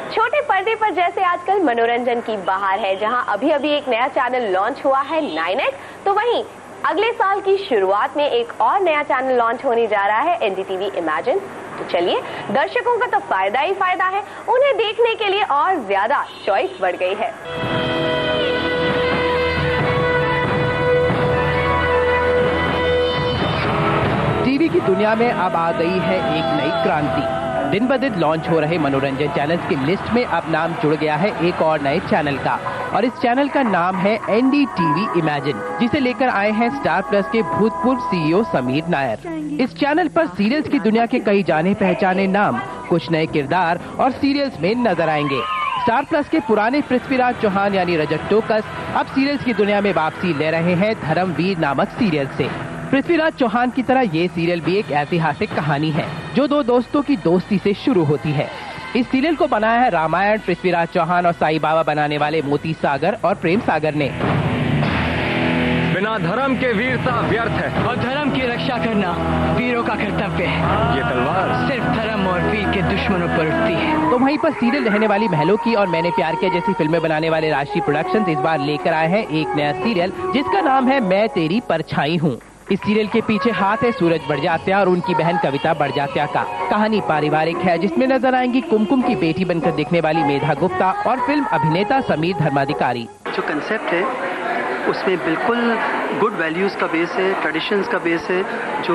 छोटे पर्दे पर जैसे आजकल मनोरंजन की बहार है, जहां अभी अभी एक नया चैनल लॉन्च हुआ है 9X, तो वहीं अगले साल की शुरुआत में एक और नया चैनल लॉन्च होने जा रहा है NDTV इमेजिन। तो चलिए, दर्शकों का तो फायदा ही फायदा है, उन्हें देखने के लिए और ज्यादा चॉइस बढ़ गई है। टीवी की दुनिया में अब आ गई है एक नई क्रांति। दिन ब दिन लॉन्च हो रहे मनोरंजन चैनल्स की लिस्ट में अब नाम जुड़ गया है एक और नए चैनल का, और इस चैनल का नाम है NDTV इमेजिन, जिसे लेकर आए हैं स्टार प्लस के भूतपूर्व CEO समीर नायर। इस चैनल पर सीरियल्स की दुनिया के कई जाने पहचाने नाम कुछ नए किरदार और सीरियल्स में नजर आएंगे। स्टार प्लस के पुराने पृथ्वीराज चौहान यानी रजत टोकस अब सीरियल्स की दुनिया में वापसी ले रहे हैं धर्मवीर नामक सीरियल से। पृथ्वीराज चौहान की तरह ये सीरियल भी एक ऐतिहासिक कहानी है जो दो दोस्तों की दोस्ती से शुरू होती है। इस सीरियल को बनाया है रामायण, पृथ्वीराज चौहान और साईं बाबा बनाने वाले मोती सागर और प्रेम सागर ने। बिना धर्म के वीरता व्यर्थ है और धर्म की रक्षा करना वीरों का कर्तव्य है। ये तलवार सिर्फ धर्म और वीर के दुश्मनों पर उठती है। तो वहीं पर सीरियल रहने वाली महलों की और मैंने प्यार किया जैसी फिल्में बनाने वाले राजश्री प्रोडक्शंस इस बार लेकर आए हैं एक नया सीरियल जिसका नाम है मैं तेरी परछाई हूँ। इस सीरियल के पीछे हाथ है सूरज बड़जात्या और उनकी बहन कविता बड़जात्या का। कहानी पारिवारिक है जिसमें नजर आएंगी कुमकुम की बेटी बनकर दिखने वाली मेधा गुप्ता और फिल्म अभिनेता समीर धर्माधिकारी। जो कंसेप्ट है उसमें बिल्कुल गुड वैल्यूज का बेस है, ट्रेडिशंस का बेस है, जो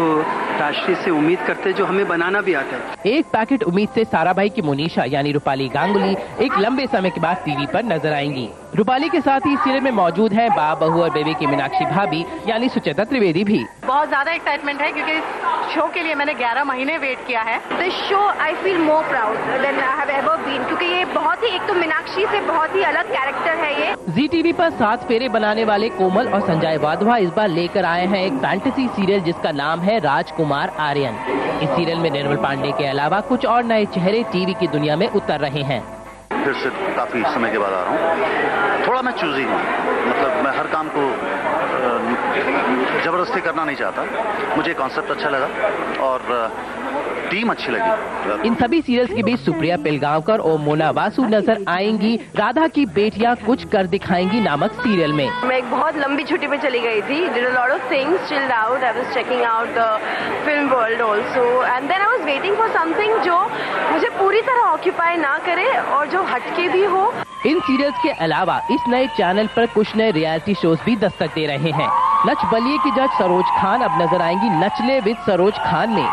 राष्ट्रीय से उम्मीद करते हैं, जो हमें बनाना भी आता है। एक पैकेट उम्मीद से साराभाई की मोनिशा यानी रूपाली गांगुली एक लंबे समय के बाद टीवी पर नजर आएंगी। रूपाली के साथ ही सीरियल में मौजूद हैं बाप बहू और बेबी की मीनाक्षी भाभी यानी सुचेता त्रिवेदी भी। बहुत ज्यादा एक्साइटमेंट है क्योंकि इस शो के लिए मैंने 11 महीने वेट किया है। This show I feel more proud than I have ever been, क्योंकि ये बहुत ही, एक तो मीनाक्षी से बहुत ही अलग कैरेक्टर है ये। जी टीवी पर 7 फेरे बनाने वाले कोमल और संजय वाधवा इस बार लेकर आए हैं एक फैंटेसी सीरियल जिसका नाम है राजकुमार आर्यन। इस सीरियल में निर्मल पांडे के अलावा कुछ और नए चेहरे टीवी की दुनिया में उतर रहे हैं। फिर से काफी समय के बाद आ रहा हूँ। थोड़ा मैं चूजी हूँ, मतलब मैं हर काम को जबरदस्ती करना नहीं चाहता। मुझे कॉन्सेप्ट अच्छा लगा और टीम अच्छी लगी। इन सभी सीरियल्स के बीच सुप्रिया पिलगांवकर और मोना वासु नजर आएंगी राधा की बेटियां कुछ कर दिखाएंगी नामक सीरियल में। मैं एक बहुत लंबी छुट्टी पे चली गई थी, did a lot of things, chilled out, I was checking out the film world also and then I was waiting for something जो मुझे पूरी तरह ऑक्यूपाई ना करे और जो हटके भी हो। इन सीरियल्स के अलावा इस नए चैनल पर कुछ नए रियलिटी शोज भी दस्तक दे रहे हैं। नच बलिए की जज सरोज खान अब नजर आएंगी नचले विद सरोज खान में।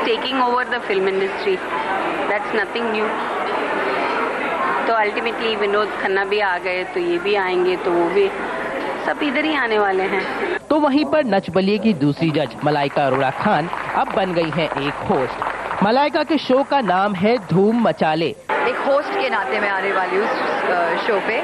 Taking over the film industry, that's nothing new. तो अल्टीमेटली विनोद खन्ना भी आ गए तो ये भी आएंगे, तो वो भी सब इधर ही आने वाले हैं। तो वहीं पर नच बलिए की दूसरी जज मलाइका अरोड़ा खान अब बन गई हैं एक होस्ट। मलाइका के शो का नाम है धूम मचाले। एक होस्ट के नाते मैं आने वाली हूँ उस शो पे।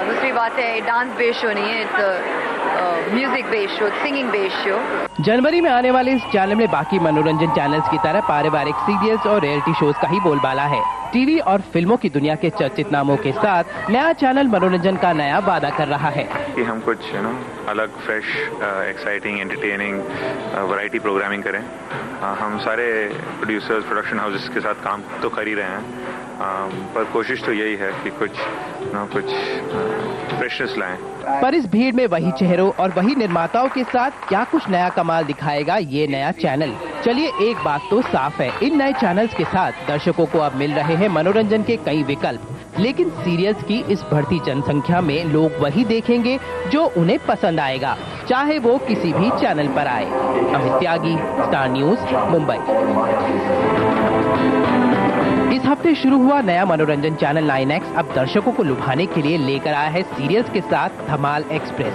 दूसरी बात है डांस बेस्ड शो नहीं है, it's music based show, singing based show. जनवरी में आने वाले इस चैनल में बाकी मनोरंजन चैनल्स की तरह पारिवारिक सीरियल्स और रियलिटी शोज का ही बोलबाला है। टीवी और फिल्मों की दुनिया के चर्चित नामों के साथ नया चैनल मनोरंजन का नया वादा कर रहा है कि हम कुछ अलग, fresh, exciting, entertaining variety programming करें। हम सारे प्रोड्यूसर्स, प्रोडक्शन हाउसेस के साथ काम तो कर ही रहे हैं, पर कोशिश तो यही है कि कुछ फ्रेशनेस लाएं। पर इस भीड़ में वही चेहरों और वही निर्माताओं के साथ क्या कुछ नया कमाल दिखाएगा ये नया चैनल। चलिए, एक बात तो साफ है, इन नए चैनल्स के साथ दर्शकों को अब मिल रहे हैं मनोरंजन के कई विकल्प, लेकिन सीरियल्स की इस बढ़ती जनसंख्या में लोग वही देखेंगे जो उन्हें पसंद आएगा, चाहे वो किसी भी चैनल पर आए। अमित त्यागी, स्टार न्यूज, मुंबई। इस हफ्ते शुरू हुआ नया मनोरंजन चैनल 9X अब दर्शकों को लुभाने के लिए लेकर आया है सीरियल्स के साथ धमाल एक्सप्रेस।